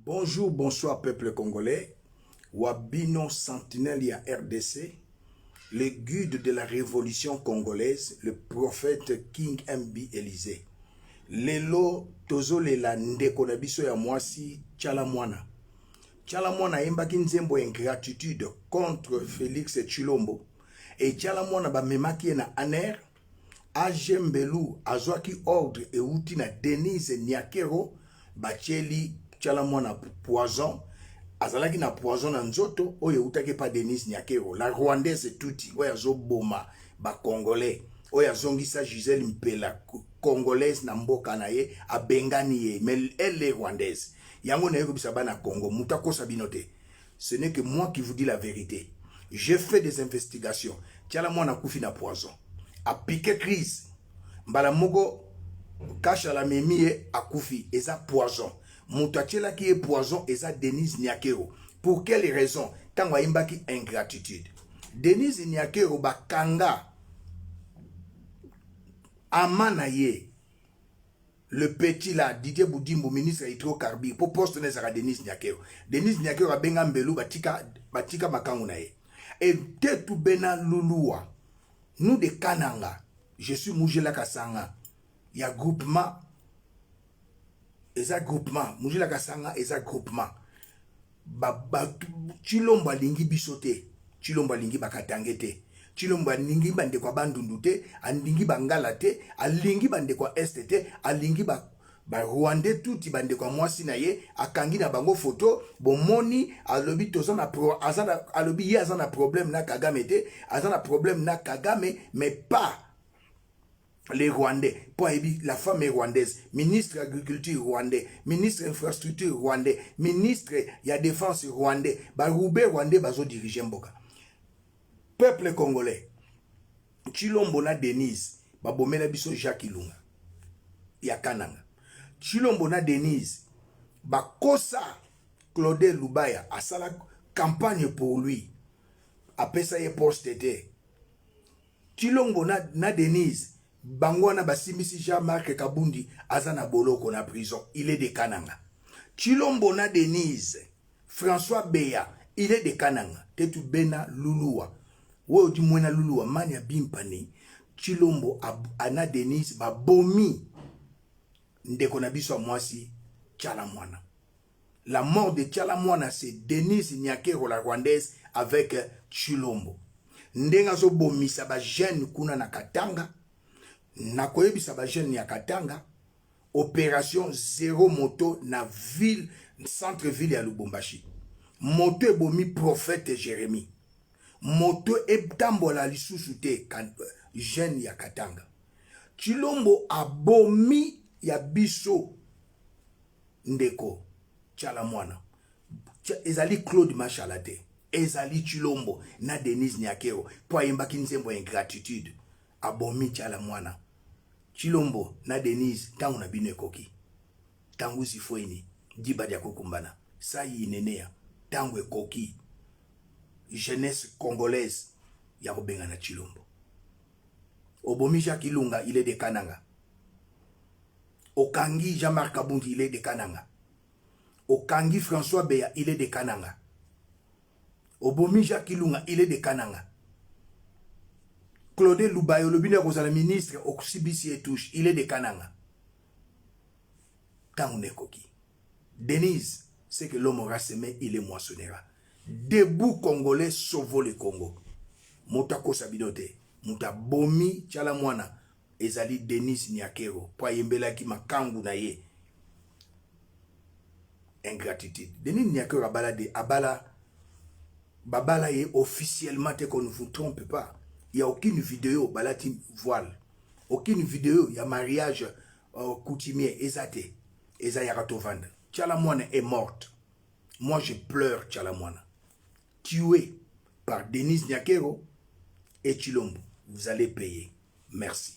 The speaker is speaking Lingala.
Bonjour, bonsoir peuple congolais. Wabino sentinelle ya RDC, le guide de la révolution congolaise, le prophète King MB Élysée. Lelo tozolela ndeko na biso ya mwasi Tchala Mwana. Tchala Mwana yembaki nzembo ingratitude contre Félix Tshilombo. Et Tchala Mwana bamemaki na aner. AG Mbelu azwaki ordre euti na Denise Nyakero bacheli Tchala Mwana poison. Azalaki na poison na nzoto oyo utake pa Denise Nyakero la rwandaise tuti oyo azoboma ba congolais oyo azongisa Gisèle Mpela congolaise na mboka na ye abengani ye mais elle est rwandaise yango na yeko bana Congo mutako sabinote. Ce n'est que moi qui vous dis la vérité. J'ai fait des investigations. Tchala Mwana kufi na poison a piqué crise mbala moko kasha la memie akufi eza poison. Moutachela qui est poison et ça Denise Nyakero. Pour quelle raison? Tango imbaki ingratitude. Denise Nyakero bakanga amanaye le petit là Didier Boudimbo ministre hydrocarbures pour poste nezara Denise Nyakero. Denise Nyakero abenga mbelu batika makangu na ye. Et de tout bena lulua. Nous de Kananga, je suis Moujela Kasanga. Il y a groupement eza groupement Mujila Kasanga eza groupement Tshilombo alingi bisote Tshilombo alingi bakatangete Tshilombo alingi bande kwa bandundu te alingi bangala te alingi bande kwa este te alingi ba Rwandais tuti bande kwa mwasi na ye akangi na bango photo bomoni alobi tozana alobi ye azana problème na Kagame te azana problème na Kagame mais pas les Rwandais, pour la femme est rwandaise, ministre de l'agriculture rwandais, ministre de l'infrastructure rwandais, ministre de la défense rwandais, Baroubé rwandais bazo diriger mboka. Peuple congolais, Tshilombo na Denise, babomela biso Jacques Ilunga, ya Kananga. Tshilombo na Denise, bakosa Claude Lubaya, asala campagne pour lui, apesa ye poste te. Tshilombo na Denise, Bangwana basimisi Jean-Marc Kabundi azana boloko na prison, il est de Kananga. Tshilombo na Denise, François Beya, il est de Kananga. Tetu bena lulua. Wo di mwena lulua mania bimpani. Tshilombo ana Denise babomi ndeko na biso mwasi Tchala Mwana. La mort de Tchala Mwana c'est Denise Nyakero la rwandaise avec Tshilombo. Ndenga zo bomisa ba jeune kuna na Katanga. Nakoyebisa ba jeune ya Katanga, opération zéro moto na ville, centre-ville ya Lubumbashi. Moto ebomi prophète Jérémie. Moto etambola lisusu te jeune ya Katanga. Tshilombo abomi ya biso ndeko Tchala Mwana. Ezali Claude Machala te. Ezali Tshilombo na Denise Nyakero. Po ayembaki nzembo ingratitude. Abomi Tchala Mwana. Tshilombo na Denise tangu na bino ekoki. Tangu zifoini diba dia kukumbana. Sayi inenea tangu ekoki. Jeunesse congolaise ya kobenga na Tshilombo. Obomi Jacques Ilunga, il est de Kananga. Okangi Jean-Marc Kabundi, il est de Kananga. Okangi François Beya, il est de Kananga. Obomi Jacques Ilunga, il est de Kananga. Claude Lubayo, le bine ministre, Okusibisi et touche, il est de Kananga. Tangunekoki. Denise, c'est que l'homme aura semé, il est moissonnera. Debout Congolais, sauvons le Congo. Motako Sabinote, Mouta Bomi, Tchala Mwana, Ezali Denise Nyakero, Poyembela ki makangu na ye. Ingratitude. Denise Nyakero babala ye officiellement, qu'on ne vous trompe pas. Il n'y a aucune vidéo, balati voile. Aucune vidéo, il y a mariage coutumier, ezate. Eza yaratovanda. Tchala Mwana est morte. Moi, je pleure Tchala Mwana. Tué par Denise Nyakero et Tshilombo. Vous allez payer. Merci.